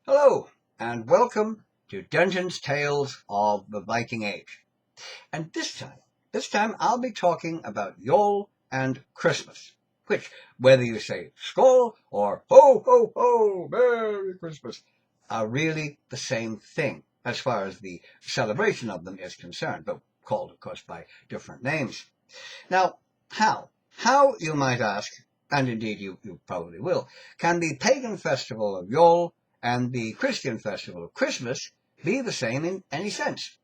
Hello, and welcome to Denton's Tales of the Viking Age. And this time I'll be talking about JOL and Christmas, which, whether you say Skål or Ho, Ho, Ho, Merry Christmas, are really the same thing as far as the celebration of them is concerned, but called, of course, by different names. Now, how? How, you might ask, and indeed you probably will, can the pagan festival of JOL and the Christian festival of Christmas be the same in any sense?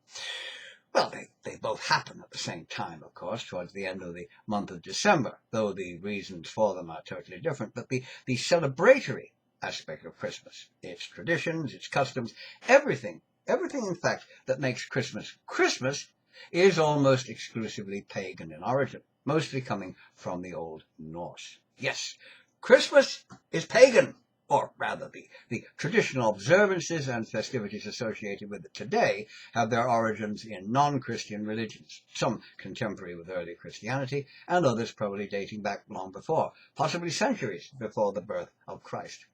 Well, they both happen at the same time, of course, towards the end of the month of December, though the reasons for them are totally different. But the celebratory aspect of Christmas, its traditions, its customs, everything in fact that makes Christmas Christmas is almost exclusively pagan in origin, mostly coming from the Old Norse. Yes, Christmas is pagan. Or rather, the traditional observances and festivities associated with it today have their origins in non-Christian religions, some contemporary with early Christianity, and others probably dating back long before, possibly centuries before the birth of Christ.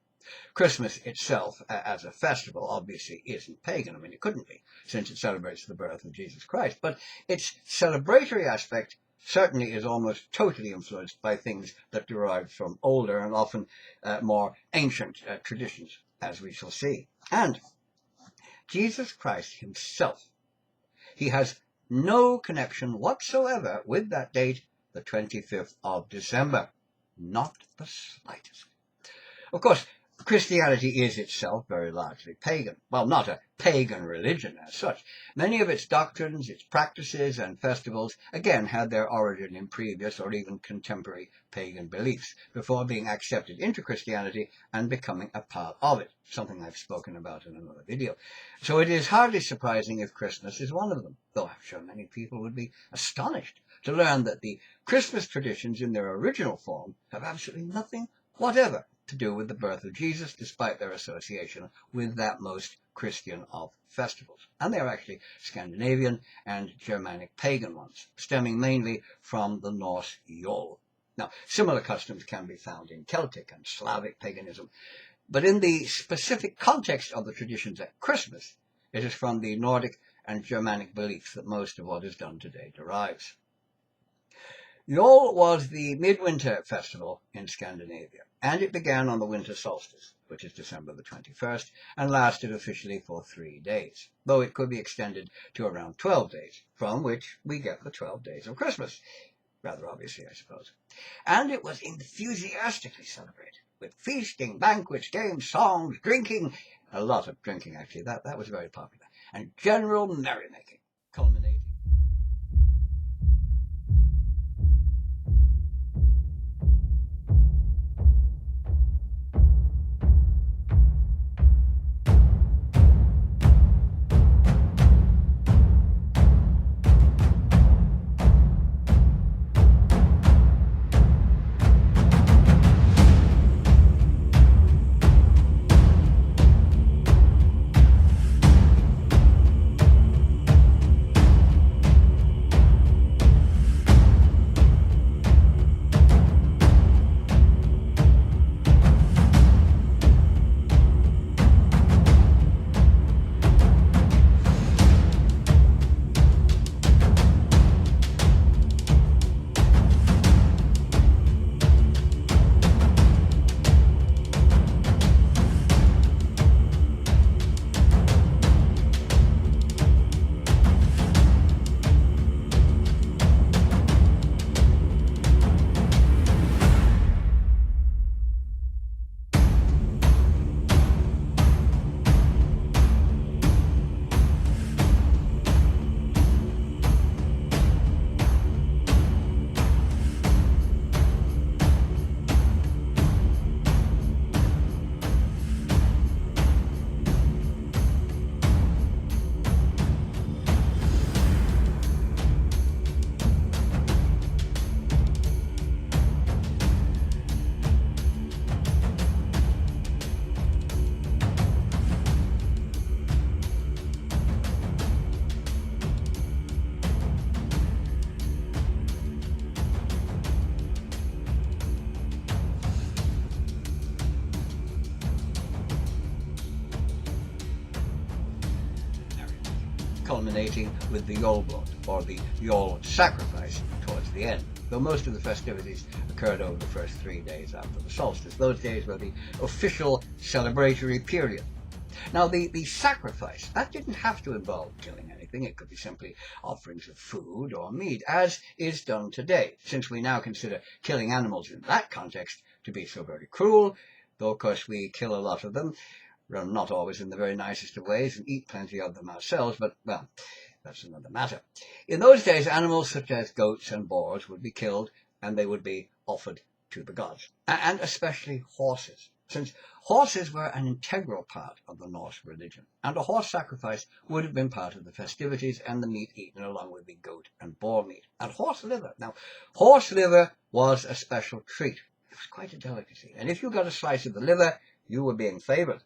Christmas itself, as a festival, obviously isn't pagan. I mean, it couldn't be, since it celebrates the birth of Jesus Christ. But its celebratory aspect certainly is almost totally influenced by things that derive from older and often more ancient traditions, as we shall see. And Jesus Christ himself, he has no connection whatsoever with that date, the 25th of December. Not the slightest. Of course, Christianity is itself very largely pagan. Well, not a pagan religion as such. Many of its doctrines, its practices, and festivals, again, had their origin in previous or even contemporary pagan beliefs before being accepted into Christianity and becoming a part of it, something I've spoken about in another video. So it is hardly surprising if Christmas is one of them, though I'm sure many people would be astonished to learn that the Christmas traditions in their original form have absolutely nothing whatever to do with the birth of Jesus, despite their association with that most Christian of festivals. And they're actually Scandinavian and Germanic pagan ones, stemming mainly from the Norse JOL. Now, similar customs can be found in Celtic and Slavic paganism, but in the specific context of the traditions at Christmas, it is from the Nordic and Germanic beliefs that most of what is done today derives. JOL was the midwinter festival in Scandinavia, and it began on the winter solstice, which is December the 21st, and lasted officially for 3 days, though it could be extended to around 12 days, from which we get the 12 days of Christmas. Rather obviously, I suppose. And it was enthusiastically celebrated, with feasting, banquets, games, songs, drinking, a lot of drinking actually, that was very popular, and general merrymaking, culminating culminating with the Yule blot, or the Yule sacrifice, towards the end, though most of the festivities occurred over the first 3 days after the solstice. Those days were the official celebratory period. Now, the sacrifice, that didn't have to involve killing anything. It could be simply offerings of food or meat, as is done today, since we now consider killing animals in that context to be so very cruel, though of course we kill a lot of them, well, not always in the very nicest of ways, and eat plenty of them ourselves, but, well, that's another matter. In those days, animals such as goats and boars would be killed, and they would be offered to the gods, and especially horses, since horses were an integral part of the Norse religion, and a horse sacrifice would have been part of the festivities and the meat eaten along with the goat and boar meat. And horse liver. Now, horse liver was a special treat. It was quite a delicacy, and if you got a slice of the liver, you were being favoured.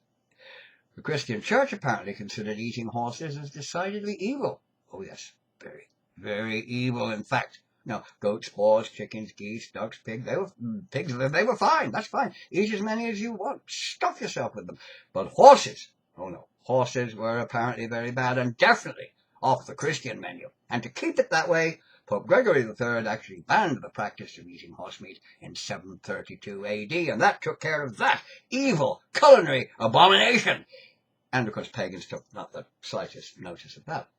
The Christian Church apparently considered eating horses as decidedly evil. Oh yes, very, very evil, in fact. Now, goats, boars, chickens, geese, ducks, pigs, they were fine. That's fine. Eat as many as you want. Stuff yourself with them. But horses, oh no, horses were apparently very bad and definitely off the Christian menu. And to keep it that way, Pope Gregory III actually banned the practice of eating horse meat in 732 AD, and that took care of that evil culinary abomination. And of course, pagans took not the slightest notice of that.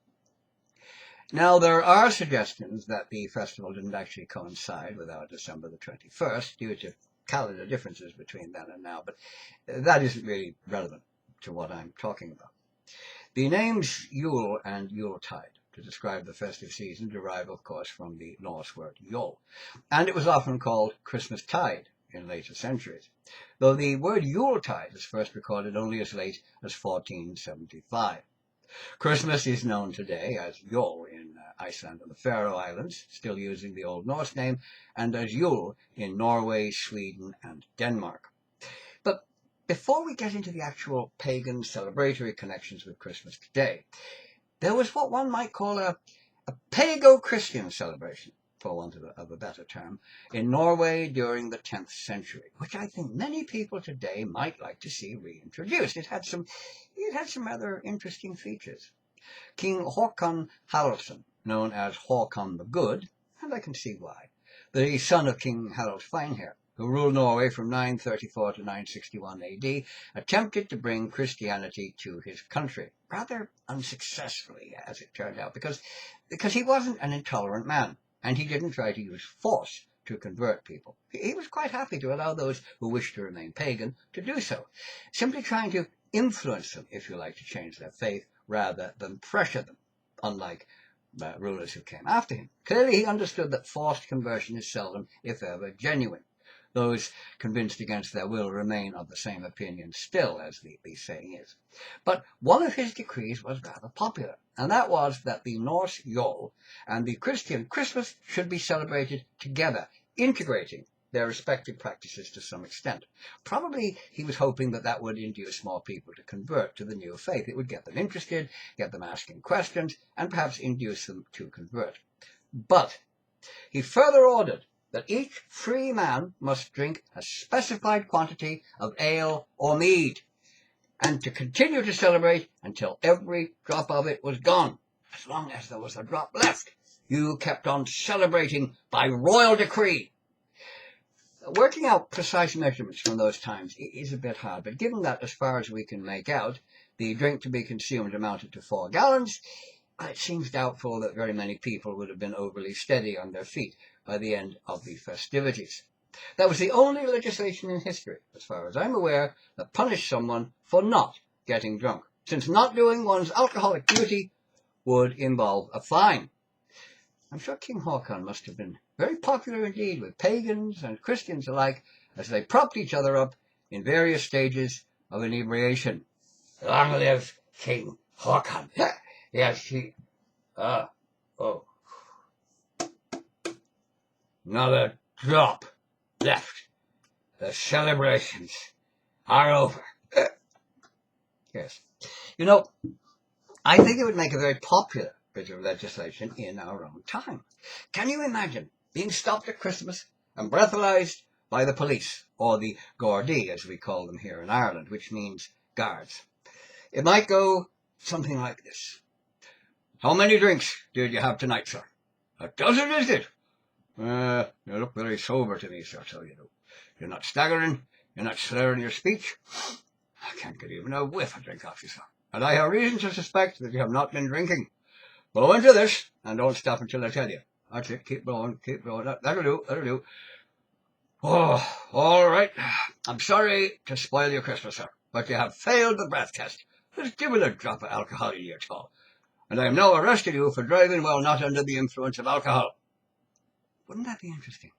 Now, there are suggestions that the festival didn't actually coincide with our December the 21st due to calendar differences between then and now, but that isn't really relevant to what I'm talking about. The names Yule and Yuletide to describe the festive season derive, of course, from the Norse word Yule, and it was often called Christmas tide in later centuries, though the word Yuletide is first recorded only as late as 1475. Christmas is known today as Jol in Iceland and the Faroe Islands, still using the Old Norse name, and as Yule in Norway, Sweden, and Denmark. But before we get into the actual pagan celebratory connections with Christmas today, there was what one might call a pago-Christian celebration, for want of a better term, in Norway during the 10th century, which I think many people today might like to see reintroduced. It had some rather interesting features. King Håkon Haraldsson, known as Håkon the Good, and I can see why, the son of King Harald Finehair, who ruled Norway from 934 to 961 AD, attempted to bring Christianity to his country, rather unsuccessfully, as it turned out, because he wasn't an intolerant man, and he didn't try to use force to convert people. He was quite happy to allow those who wished to remain pagan to do so, simply trying to influence them, if you like, to change their faith rather than pressure them, unlike rulers who came after him. Clearly he understood that forced conversion is seldom, if ever, genuine. Those convinced against their will remain of the same opinion still, as the saying is. But one of his decrees was rather popular, and that was that the Norse Jol and the Christian Christmas should be celebrated together, integrating their respective practices to some extent. Probably he was hoping that that would induce more people to convert to the new faith. It would get them interested, get them asking questions, and perhaps induce them to convert. But he further ordered that each free man must drink a specified quantity of ale or mead, and to continue to celebrate until every drop of it was gone. As long as there was a drop left, you kept on celebrating by royal decree. Working out precise measurements from those times is a bit hard, but given that, as far as we can make out, the drink to be consumed amounted to 4 gallons, it seems doubtful that very many people would have been overly steady on their feet by the end of the festivities. That was the only legislation in history, as far as I'm aware, that punished someone for not getting drunk, since not doing one's alcoholic duty would involve a fine. I'm sure King Håkon must have been very popular indeed with pagans and Christians alike, as they propped each other up in various stages of inebriation. Long live King Håkon! Yes, Another drop left. The celebrations are over. Yes. You know, I think it would make a very popular bit of legislation in our own time. Can you imagine being stopped at Christmas and breathalyzed by the police, or the Gardaí, as we call them here in Ireland, which means guards? It might go something like this. How many drinks did you have tonight, sir? A dozen, is it? You look very sober to me, sir, so you do. You're not staggering, you're not slurring your speech. I can't get even a whiff of drink off you, sir. And I have reason to suspect that you have not been drinking. Blow into this, and don't stop until I tell you. That's it, keep blowing, keep blowing. That'll do. Oh, all right. I'm sorry to spoil your Christmas, sir, but you have failed the breath test. There's given a drop of alcohol in you at all. And I have now arrested you for driving while not under the influence of alcohol. Wouldn't that be interesting?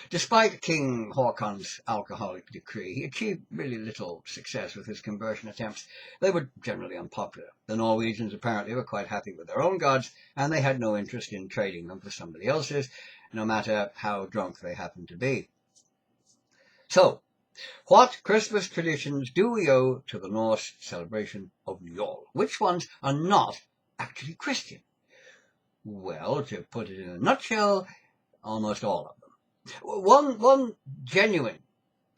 Despite King Haakon's alcoholic decree, he achieved really little success with his conversion attempts. They were generally unpopular. The Norwegians apparently were quite happy with their own gods, and they had no interest in trading them for somebody else's, no matter how drunk they happened to be. So, what Christmas traditions do we owe to the Norse celebration of JOL? Which ones are not actually Christian? Well, to put it in a nutshell, almost all of them. One genuine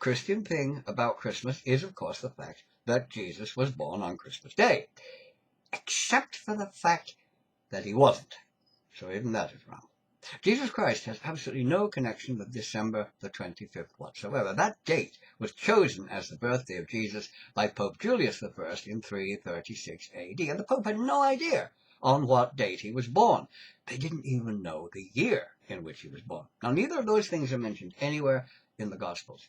Christian thing about Christmas is, of course, the fact that Jesus was born on Christmas Day, except for the fact that he wasn't. So even that is wrong. Jesus Christ has absolutely no connection with December the 25th whatsoever. That date was chosen as the birthday of Jesus by Pope Julius I in 336 AD, and the Pope had no idea on what date he was born. They didn't even know the year in which he was born. Now, neither of those things are mentioned anywhere in the Gospels.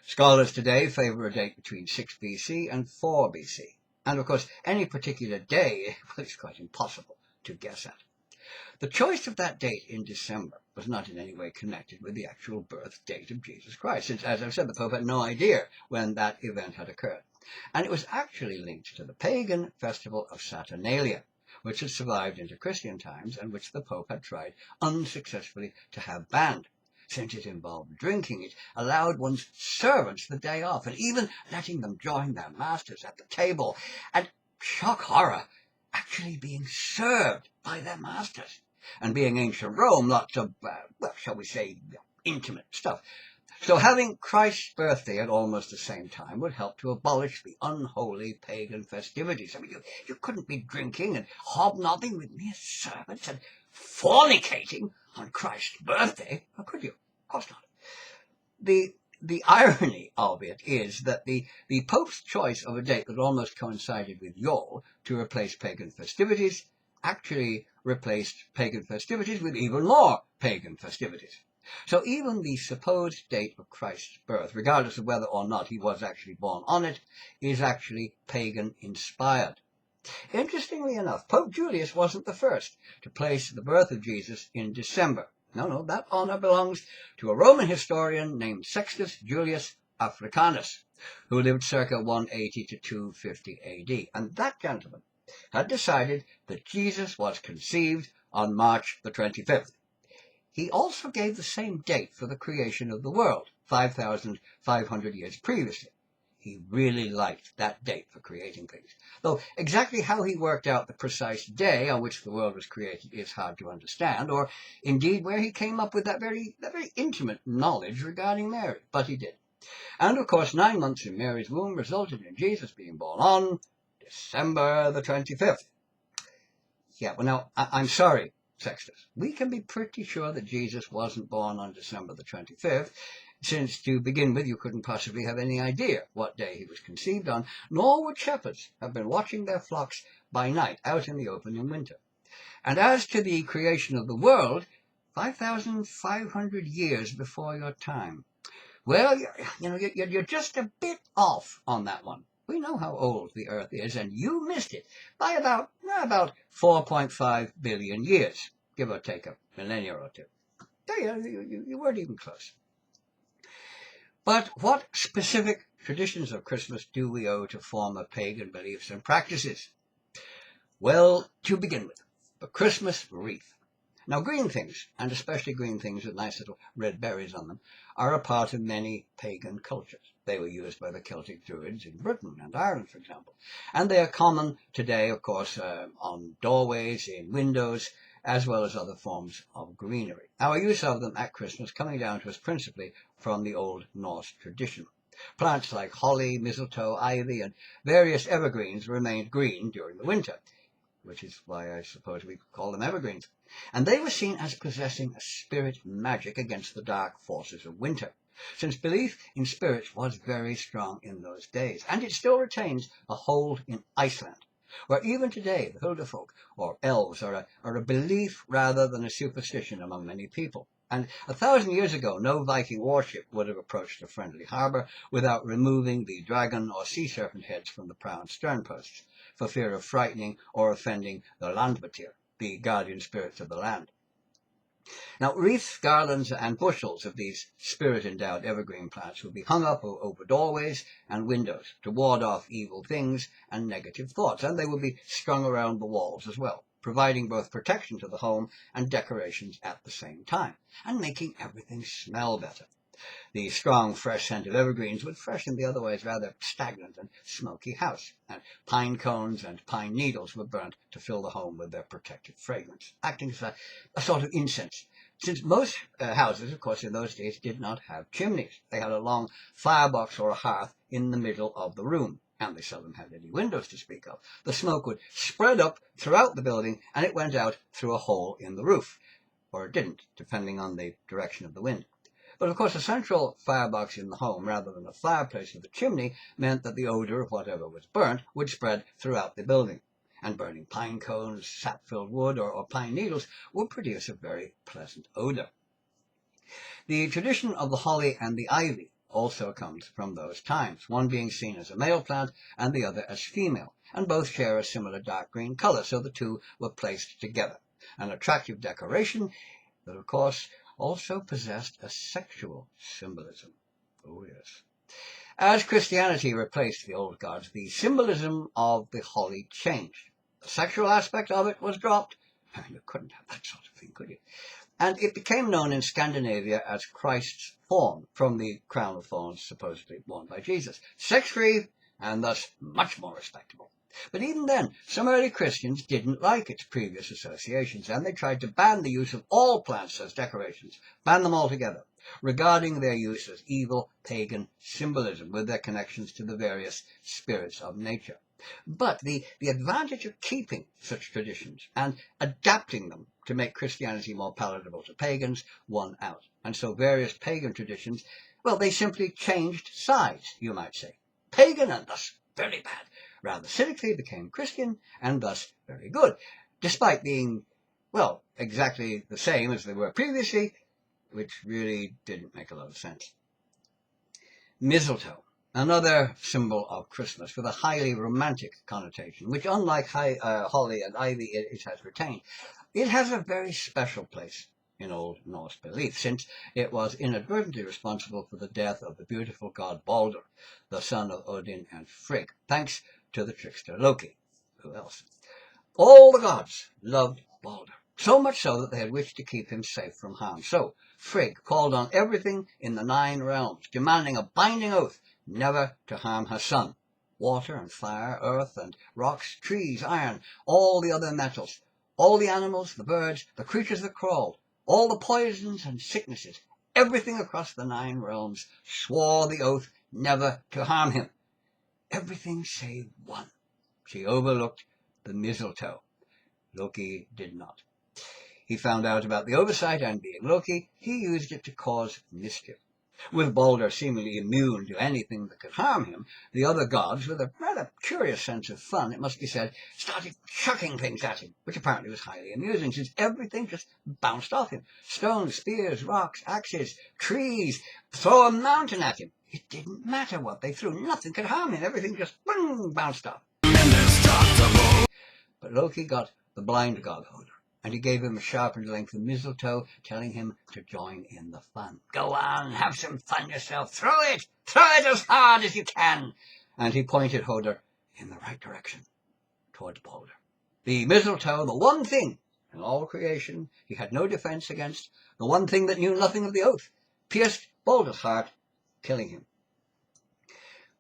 Scholars today favor a date between 6 BC and 4 BC. And, of course, any particular day is quite impossible to guess at. The choice of that date in December was not in any way connected with the actual birth date of Jesus Christ, since, as I've said, the Pope had no idea when that event had occurred. And it was actually linked to the pagan festival of Saturnalia, which had survived into Christian times and which the Pope had tried unsuccessfully to have banned. Since it involved drinking, it allowed one's servants the day off, and even letting them join their masters at the table, and, shock horror, actually being served by their masters. And being ancient Rome, lots of, shall we say, intimate stuff. So having Christ's birthday at almost the same time would help to abolish the unholy pagan festivities. I mean, you couldn't be drinking and hobnobbing with mere servants and fornicating on Christ's birthday, or could you? Of course not. The irony of it is that the Pope's choice of a date that almost coincided with JOL to replace pagan festivities actually replaced pagan festivities with even more pagan festivities. So even the supposed date of Christ's birth, regardless of whether or not he was actually born on it, is actually pagan-inspired. Interestingly enough, Pope Julius wasn't the first to place the birth of Jesus in December. No, that honor belongs to a Roman historian named Sextus Julius Africanus, who lived circa 180 to 250 AD. And that gentleman had decided that Jesus was conceived on March the 25th. He also gave the same date for the creation of the world, 5,500 years previously. He really liked that date for creating things. Though exactly how he worked out the precise day on which the world was created is hard to understand, or indeed where he came up with that very intimate knowledge regarding Mary. But he did. And of course, 9 months in Mary's womb resulted in Jesus being born on December the 25th. Yeah, well now, I'm sorry, Sextus. We can be pretty sure that Jesus wasn't born on December the 25th, since to begin with you couldn't possibly have any idea what day he was conceived on, nor would shepherds have been watching their flocks by night out in the open in winter. And as to the creation of the world, 5,500 years before your time. Well, you're just a bit off on that one. We know how old the Earth is, and you missed it by about 4.5 billion years, give or take a millennia or two. You weren't even close. But what specific traditions of Christmas do we owe to former pagan beliefs and practices? Well, to begin with, the Christmas wreath. Now, green things, and especially green things with nice little red berries on them, are a part of many pagan cultures. They were used by the Celtic Druids in Britain and Ireland, for example. And they are common today, of course, on doorways, in windows, as well as other forms of greenery. Our use of them at Christmas coming down to us principally from the Old Norse tradition. Plants like holly, mistletoe, ivy, and various evergreens remained green during the winter. which is why I suppose we call them evergreens. And they were seen as possessing a spirit magic against the dark forces of winter, since belief in spirits was very strong in those days, and it still retains a hold in Iceland, where even today the Huldafolk, or elves, are a belief rather than a superstition among many people. And 1,000 years ago, no Viking warship would have approached a friendly harbour without removing the dragon or sea serpent heads from the prow and stern posts, for fear of frightening or offending the Landmatir, the guardian spirits of the land. Now, wreaths, garlands, and bushels of these spirit-endowed evergreen plants would be hung up over doorways and windows to ward off evil things and negative thoughts, and they would be strung around the walls as well, providing both protection to the home and decorations at the same time, and making everything smell better. The strong, fresh scent of evergreens would freshen the otherwise rather stagnant and smoky house, and pine cones and pine needles were burnt to fill the home with their protective fragrance, acting as a sort of incense, since most houses, of course, in those days did not have chimneys. They had a long firebox or a hearth in the middle of the room, and they seldom had any windows to speak of. The smoke would spread up throughout the building, and it went out through a hole in the roof, or it didn't, depending on the direction of the wind. But of course, a central firebox in the home, rather than a fireplace with a chimney, meant that the odour of whatever was burnt would spread throughout the building, and burning pine cones, sap-filled wood, or pine needles would produce a very pleasant odour. The tradition of the holly and the ivy also comes from those times, one being seen as a male plant and the other as female, and both share a similar dark green colour, so the two were placed together, an attractive decoration that, of course, also possessed a sexual symbolism. Oh, yes. As Christianity replaced the old gods, the symbolism of the holly changed. The sexual aspect of it was dropped. You couldn't have that sort of thing, could you? And it became known in Scandinavia as Christ's thorn, from the crown of thorns supposedly worn by Jesus. Sex-free, and thus much more respectable. But even then, some early Christians didn't like its previous associations, and they tried to ban the use of all plants as decorations, ban them altogether, regarding their use as evil pagan symbolism with their connections to the various spirits of nature. But the advantage of keeping such traditions and adapting them to make Christianity more palatable to pagans won out. And so various pagan traditions, well, they simply changed sides, you might say. Pagan and thus very bad, rather cynically became Christian and thus very good, despite being, well, exactly the same as they were previously, which really didn't make a lot of sense. Mistletoe, another symbol of Christmas with a highly romantic connotation, which unlike holly and ivy it has retained. It has a very special place in Old Norse belief, since it was inadvertently responsible for the death of the beautiful god Balder, the son of Odin and Frigg, thanks to the trickster Loki. Who else? All the gods loved Balder, so much so that they had wished to keep him safe from harm. So Frigg called on everything in the 9 realms, demanding a binding oath never to harm her son. Water and fire, earth and rocks, trees, iron, all the other metals, all the animals, the birds, the creatures that crawled, all the poisons and sicknesses, everything across the 9 realms swore the oath never to harm him. Everything save one. She overlooked the mistletoe. Loki did not. He found out about the oversight, and being Loki, he used it to cause mischief. With Balder seemingly immune to anything that could harm him, the other gods, with a rather curious sense of fun, it must be said, started chucking things at him, which apparently was highly amusing, since everything just bounced off him. Stones, spears, rocks, axes, trees, throw a mountain at him. It didn't matter what they threw. Nothing could harm him. Everything just boom, bounced off. But Loki got the blind god Hodor, and he gave him a sharpened length of mistletoe, telling him to join in the fun. Go on, have some fun yourself. Throw it as hard as you can. And he pointed Hodor in the right direction, towards Balder. The mistletoe, the one thing in all creation he had no defense against, the one thing that knew nothing of the oath, pierced Balder's heart, killing him.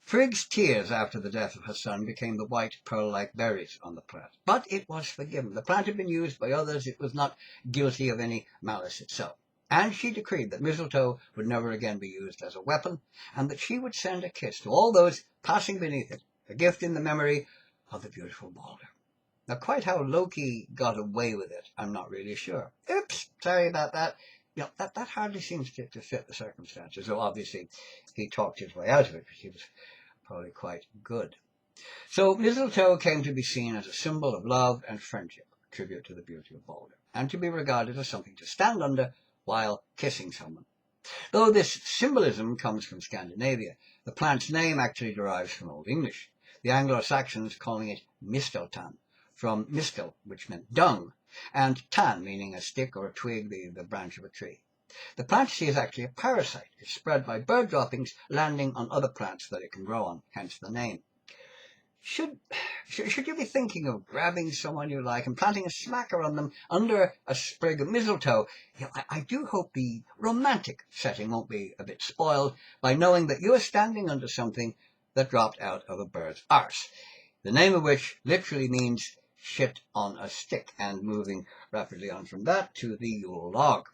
Frigg's tears after the death of her son became the white pearl-like berries on the plant, but it was forgiven. The plant had been used by others. It was not guilty of any malice itself. And she decreed that mistletoe would never again be used as a weapon, and that she would send a kiss to all those passing beneath it, a gift in the memory of the beautiful Balder. Now, quite how Loki got away with it, I'm not really sure. Oops, sorry about that. That hardly seems to fit the circumstances, though obviously he talked his way out of it, because he was probably quite good. So mistletoe came to be seen as a symbol of love and friendship, a tribute to the beauty of Balder, and to be regarded as something to stand under while kissing someone. Though this symbolism comes from Scandinavia, the plant's name actually derives from Old English, the Anglo-Saxons calling it misteltan, from mistel, which meant dung, and tan, meaning a stick or a twig, the branch of a tree. The plant tree is actually a parasite. It's spread by bird droppings landing on other plants that it can grow on, hence the name. Should you be thinking of grabbing someone you like and planting a smacker on them under a sprig of mistletoe, I do hope the romantic setting won't be a bit spoiled by knowing that you are standing under something that dropped out of a bird's arse, the name of which literally means shit on a stick, and moving rapidly on from that to the Yule log.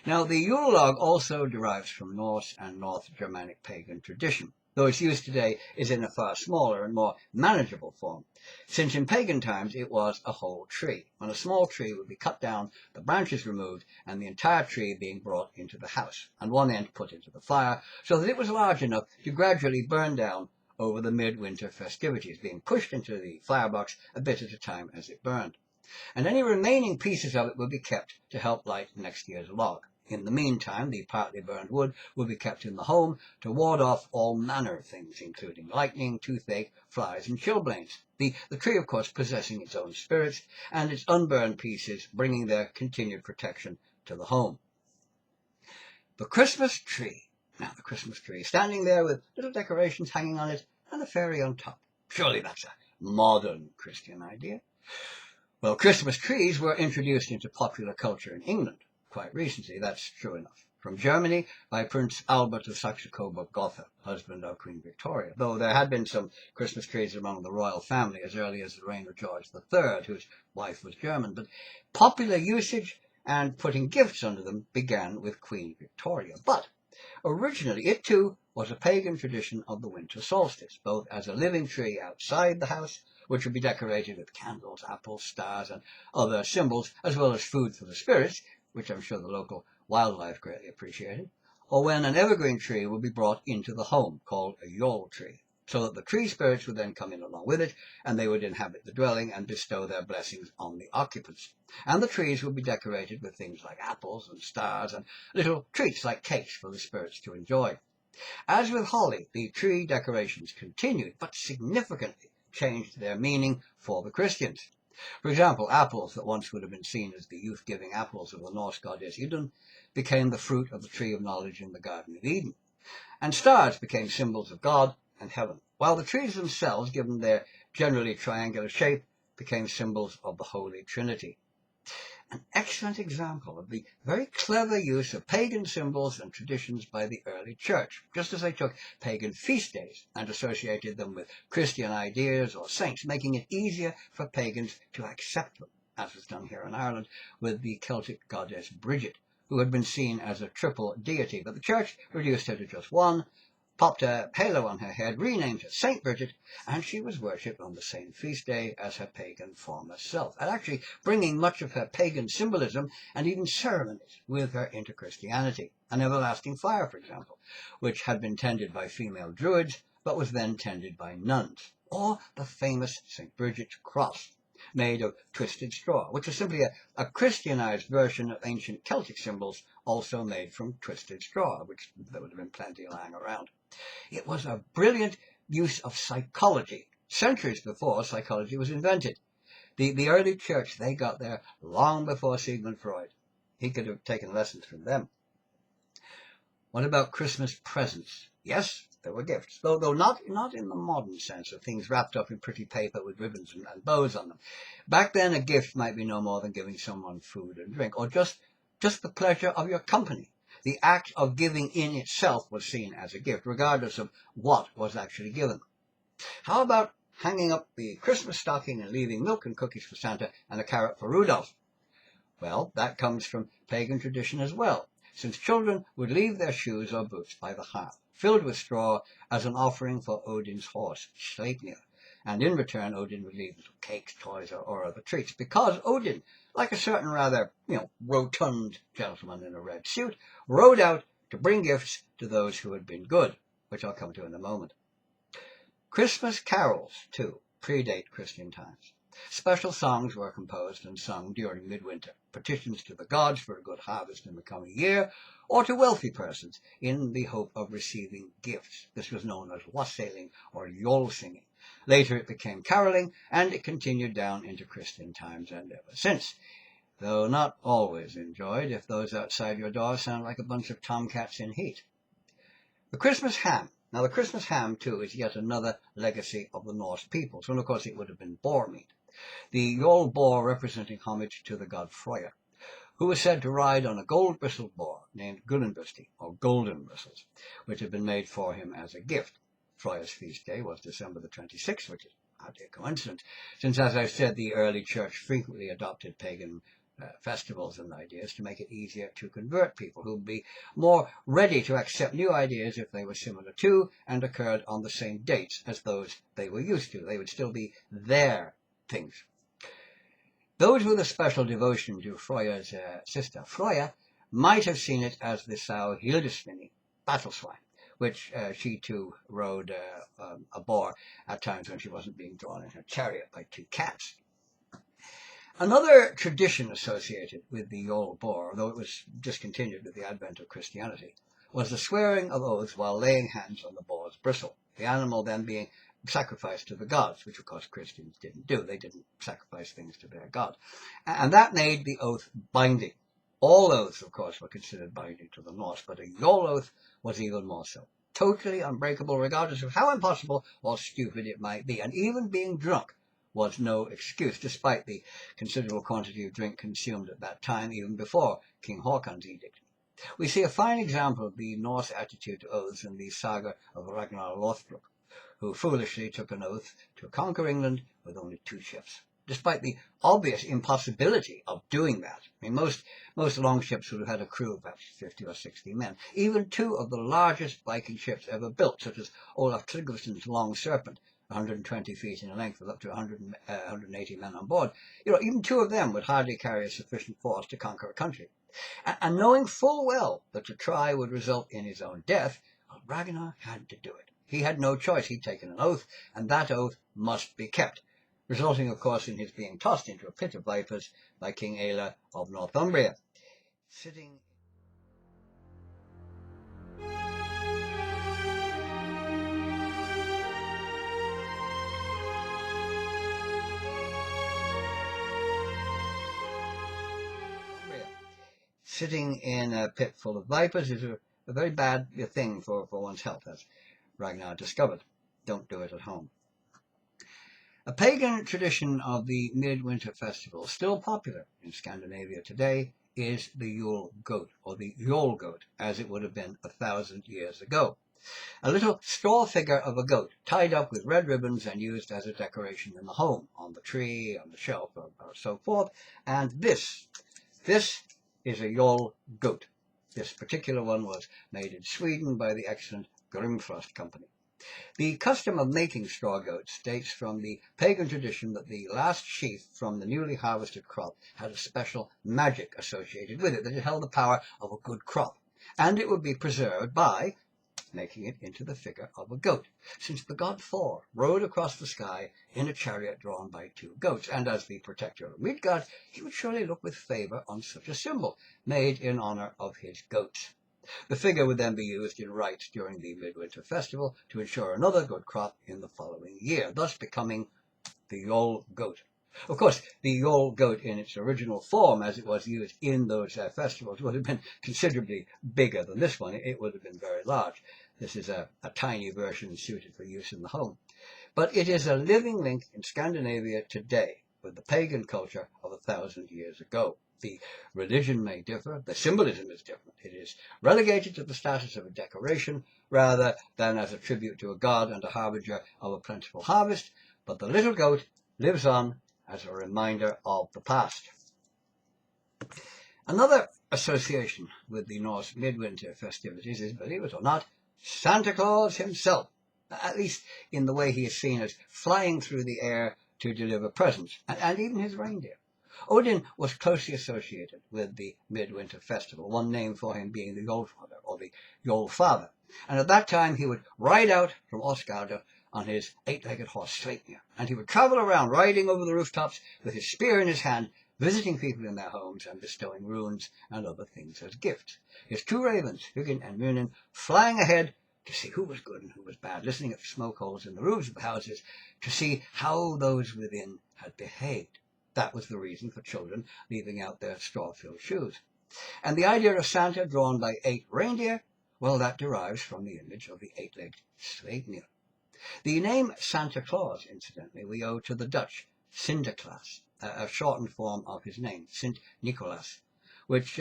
Now, the Yule log also derives from Norse and North Germanic pagan tradition, though its use today is in a far smaller and more manageable form, since in pagan times it was a whole tree. When a small tree would be cut down, the branches removed, and the entire tree being brought into the house, and one end put into the fire, so that it was large enough to gradually burn down over the midwinter festivities, being pushed into the firebox a bit at a time as it burned. And any remaining pieces of it would be kept to help light next year's log. In the meantime, the partly burned wood would be kept in the home to ward off all manner of things, including lightning, toothache, flies, and chilblains. The tree, of course, possessing its own spirits, and its unburned pieces bringing their continued protection to the home. The Christmas tree. Now, the Christmas tree, standing there with little decorations hanging on it and a fairy on top. Surely that's a modern Christian idea. Well, Christmas trees were introduced into popular culture in England quite recently, that's true enough. From Germany by Prince Albert of Saxe-Coburg-Gotha, husband of Queen Victoria, though there had been some Christmas trees among the royal family as early as the reign of George III, whose wife was German. But popular usage and putting gifts under them began with Queen Victoria. But originally, it too was a pagan tradition of the winter solstice, both as a living tree outside the house, which would be decorated with candles, apples, stars, and other symbols, as well as food for the spirits, which I'm sure the local wildlife greatly appreciated, or when an evergreen tree would be brought into the home, called a JOL tree, so that the tree spirits would then come in along with it, and they would inhabit the dwelling and bestow their blessings on the occupants. And the trees would be decorated with things like apples and stars and little treats like cakes for the spirits to enjoy. As with holly, the tree decorations continued, but significantly changed their meaning for the Christians. For example, apples that once would have been seen as the youth-giving apples of the Norse goddess Idun became the fruit of the tree of knowledge in the Garden of Eden, and stars became symbols of God and heaven, while the trees themselves, given their generally triangular shape, became symbols of the Holy Trinity. An excellent example of the very clever use of pagan symbols and traditions by the early church, just as they took pagan feast days and associated them with Christian ideas or saints, making it easier for pagans to accept them, as was done here in Ireland with the Celtic goddess Bridget, who had been seen as a triple deity, but the church reduced her to just one, popped a halo on her head, renamed her Saint Bridget, and she was worshipped on the same feast day as her pagan former self, and actually bringing much of her pagan symbolism and even ceremonies with her into Christianity. An everlasting fire, for example, which had been tended by female druids, but was then tended by nuns, or the famous St. Bridget's cross, made of twisted straw, which was simply a Christianized version of ancient Celtic symbols, also made from twisted straw, which there would have been plenty lying around. It was a brilliant use of psychology. Centuries before psychology was invented. The early church, they got there long before Sigmund Freud. He could have taken lessons from them. What about Christmas presents? Yes, there were gifts, though not in the modern sense of things wrapped up in pretty paper with ribbons and bows on them. Back then, a gift might be no more than giving someone food and drink, or just the pleasure of your company. The act of giving in itself was seen as a gift, regardless of what was actually given. How about hanging up the Christmas stocking and leaving milk and cookies for Santa and a carrot for Rudolph? Well, that comes from pagan tradition as well, since children would leave their shoes or boots by the hearth, filled with straw, as an offering for Odin's horse, Sleipnir, and in return Odin would leave little cakes, toys, or other treats, because Odin, like a certain rather, rotund gentleman in a red suit, rode out to bring gifts to those who had been good, which I'll come to in a moment. Christmas carols, too, predate Christian times. Special songs were composed and sung during midwinter, petitions to the gods for a good harvest in the coming year, or to wealthy persons in the hope of receiving gifts. This was known as wassailing or yol singing. Later it became caroling, and it continued down into Christian times and ever since, though not always enjoyed if those outside your door sound like a bunch of tomcats in heat. The Christmas ham. Now, the Christmas ham, too, is yet another legacy of the Norse peoples, and of course it would have been boar meat. The Yol boar representing homage to the god Freyr, who was said to ride on a gold-bristled boar named Gullinbursti, or Golden Bristles, which had been made for him as a gift. Freyr's feast day was December the 26th, which is hardly a coincidence, since, as I've said, the early church frequently adopted pagan festivals and ideas to make it easier to convert people who would be more ready to accept new ideas if they were similar to and occurred on the same dates as those they were used to. They would still be their things. Those with a special devotion to Freyr's sister Freyja might have seen it as the sow Hildisvini, battle swine, which she too rode a boar at times when she wasn't being drawn in her chariot by two cats. Another tradition associated with the Yol boar, though it was discontinued with the advent of Christianity, was the swearing of oaths while laying hands on the boar's bristle, the animal then being sacrificed to the gods, which of course Christians didn't do. They didn't sacrifice things to their god. And that made the oath binding. All oaths, of course, were considered binding to the Norse, but a Yol oath was even more so. Totally unbreakable, regardless of how impossible or stupid it might be, and even being drunk was no excuse, despite the considerable quantity of drink consumed at that time, even before King Haakon's edict. We see a fine example of the Norse attitude to oaths in the saga of Ragnar Lothbrok, who foolishly took an oath to conquer England with only 2 ships, despite the obvious impossibility of doing that. I mean, most long ships would have had a crew of about 50 or 60 men. Even 2 of the largest Viking ships ever built, such as Olaf Tryggvason's Long Serpent, 120 feet in length with up to 180 men on board. Even 2 of them would hardly carry a sufficient force to conquer a country. And knowing full well that to try would result in his own death, Ragnar had to do it. He had no choice. He'd taken an oath, and that oath must be kept, resulting, of course, in his being tossed into a pit of vipers by King Aelle of Northumbria, sitting in a pit full of vipers is a very bad thing for one's health, as Ragnar discovered. Don't do it at home. A pagan tradition of the midwinter festival, still popular in Scandinavia today, is the Yule goat, or the Yule goat, as it would have been 1,000 years ago. A little straw figure of a goat, tied up with red ribbons and used as a decoration in the home, on the tree, on the shelf, or so forth. And this is a Yule goat. This particular one was made in Sweden by the excellent Grimfrost Company. The custom of making straw goats dates from the pagan tradition that the last sheaf from the newly harvested crop had a special magic associated with it, that it held the power of a good crop, and it would be preserved by making it into the figure of a goat, since the god Thor rode across the sky in a chariot drawn by 2 goats, and as the protector of Midgard, he would surely look with favour on such a symbol, made in honour of his goats. The figure would then be used in rites during the midwinter festival to ensure another good crop in the following year, thus becoming the Yule goat. Of course, the Yule goat in its original form, as it was used in those festivals, would have been considerably bigger than this one. It would have been very large. This is a tiny version suited for use in the home. But it is a living link in Scandinavia today with the pagan culture of 1,000 years ago. The religion may differ, the symbolism is different. It is relegated to the status of a decoration rather than as a tribute to a god and a harbinger of a plentiful harvest, but the little goat lives on as a reminder of the past. Another association with the Norse midwinter festivities is, believe it or not, Santa Claus himself. at least in the way he is seen as flying through the air to deliver presents, and even his reindeer. Odin was closely associated with the midwinter festival, one name for him being the Yolfather, or the Yol Father. And at that time he would ride out from Osgardr on his 8-legged horse Sleipnir, and he would travel around riding over the rooftops with his spear in his hand, visiting people in their homes and bestowing runes and other things as gifts. His 2 ravens, Hugin and Munin, flying ahead to see who was good and who was bad, listening at the smoke holes in the roofs of the houses to see how those within had behaved. That was the reason for children leaving out their straw-filled shoes. And the idea of Santa drawn by 8 reindeer, well, that derives from the image of the 8-legged Sleipnir. The name Santa Claus, incidentally, we owe to the Dutch Sinterklaas, a shortened form of his name, Sint Nicholas, which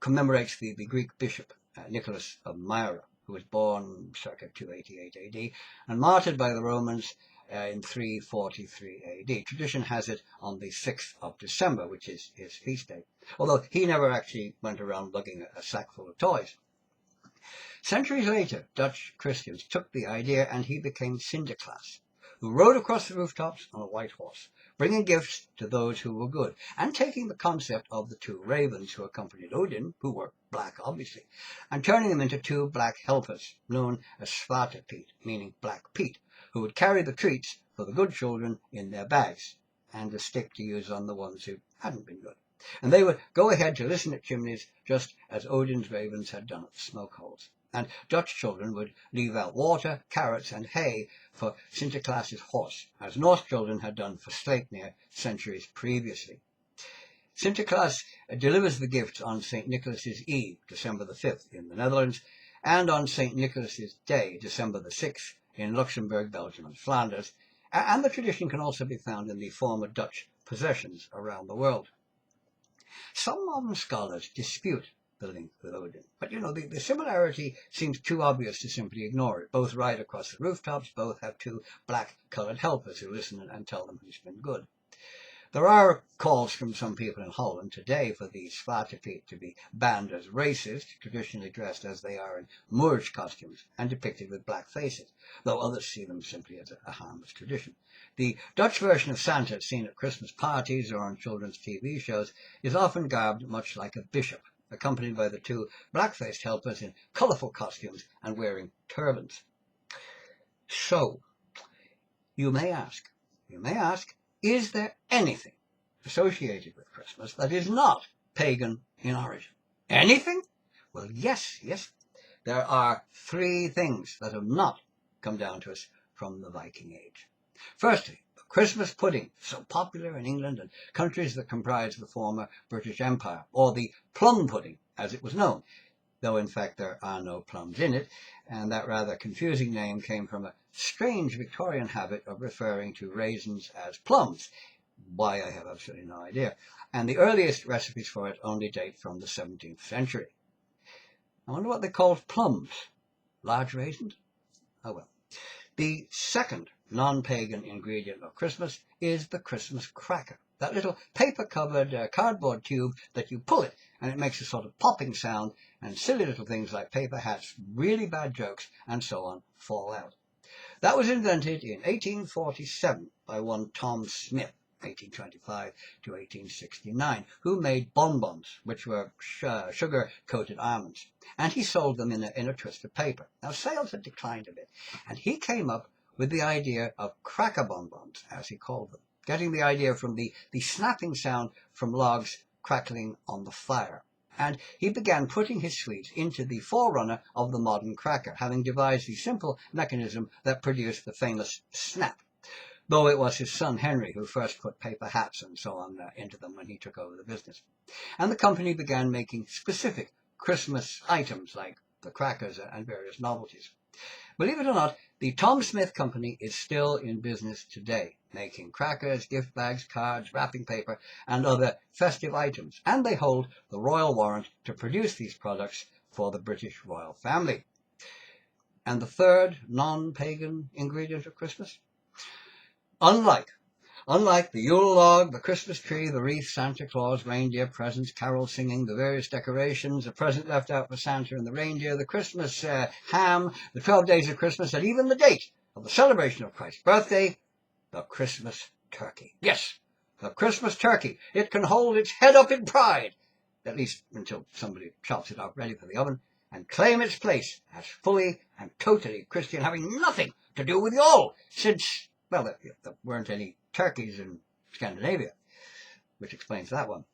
commemorates the Greek bishop Nicholas of Myra, who was born circa 288 AD and martyred by the Romans in 343 AD. Tradition has it on the 6th of December, which is his feast day, although he never actually went around lugging a sack full of toys. Centuries later, Dutch Christians took the idea and he became Sinterklaas, who rode across the rooftops on a white horse, bringing gifts to those who were good, and taking the concept of the 2 ravens who accompanied Odin, who were black obviously, and turning them into 2 black helpers, known as Svartepete, meaning Black Pete, who would carry the treats for the good children in their bags, and a stick to use on the ones who hadn't been good. And they would go ahead to listen at chimneys, just as Odin's ravens had done at the smoke holes. And Dutch children would leave out water, carrots, and hay for Sinterklaas's horse, as Norse children had done for Sleipnir centuries previously. Sinterklaas delivers the gifts on St. Nicholas's Eve, December the 5th, in the Netherlands, and on St. Nicholas's Day, December the 6th, in Luxembourg, Belgium, and Flanders, and the tradition can also be found in the former Dutch possessions around the world. Some modern scholars dispute the link with Odin, but the similarity seems too obvious to simply ignore it. Both ride across the rooftops, both have 2 black-coloured helpers who listen and tell them who's been good. There are calls from some people in Holland today for these Svartepete to be banned as racist, traditionally dressed as they are in Moorish costumes and depicted with black faces, though others see them simply as a harmless tradition. The Dutch version of Santa seen at Christmas parties or on children's TV shows is often garbed much like a bishop, accompanied by the 2 black-faced helpers in colourful costumes and wearing turbans. So, you may ask, is there anything associated with Christmas that is not pagan in origin? Anything? Well, yes. There are 3 things that have not come down to us from the Viking Age. Firstly, the Christmas pudding, so popular in England and countries that comprise the former British Empire, or the plum pudding, as it was known, though in fact there are no plums in it, and that rather confusing name came from a strange Victorian habit of referring to raisins as plums. Why, I have absolutely no idea. And the earliest recipes for it only date from the 17th century. I wonder what they called plums. Large raisins? Oh well. The second non-pagan ingredient of Christmas is the Christmas cracker. That little paper-covered cardboard tube that you pull it, and it makes a sort of popping sound, and silly little things like paper hats, really bad jokes, and so on fall out. That was invented in 1847 by one Tom Smith, 1825 to 1869, who made bonbons, which were sugar-coated almonds, and he sold them in a twist of paper. Now, sales had declined a bit, and he came up with the idea of cracker bonbons, as he called them, getting the idea from the snapping sound from logs crackling on the fire. And he began putting his sweets into the forerunner of the modern cracker, having devised the simple mechanism that produced the famous snap, though it was his son Henry who first put paper hats and so on into them when he took over the business. And the company began making specific Christmas items like the crackers and various novelties. Believe it or not, the Tom Smith Company is still in business today, making crackers, gift bags, cards, wrapping paper, and other festive items, and they hold the royal warrant to produce these products for the British royal family. And the third non-pagan ingredient of Christmas? Unlike Unlike the Yule log, the Christmas tree, the wreath, Santa Claus, reindeer, presents, carol singing, the various decorations, the present left out for Santa and the reindeer, the Christmas ham, the 12 days of Christmas, and even the date of the celebration of Christ's birthday, the Christmas turkey. Yes, the Christmas turkey. It can hold its head up in pride, at least until somebody chops it out ready for the oven, and claim its place as fully and totally Christian, having nothing to do with Yule, since, well, there weren't any turkeys in Scandinavia, which explains that one.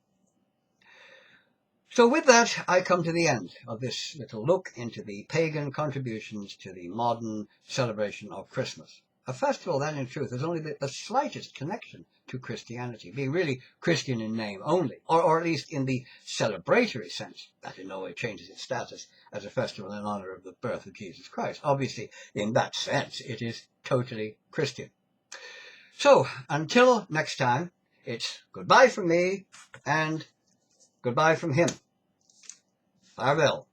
So with that, I come to the end of this little look into the pagan contributions to the modern celebration of Christmas. A festival that, in truth, has only the slightest connection to Christianity, being really Christian in name only, or at least in the celebratory sense, that in no way changes its status as a festival in honor of the birth of Jesus Christ. Obviously, in that sense, it is totally Christian. So, until next time, it's goodbye from me and goodbye from him. Farewell.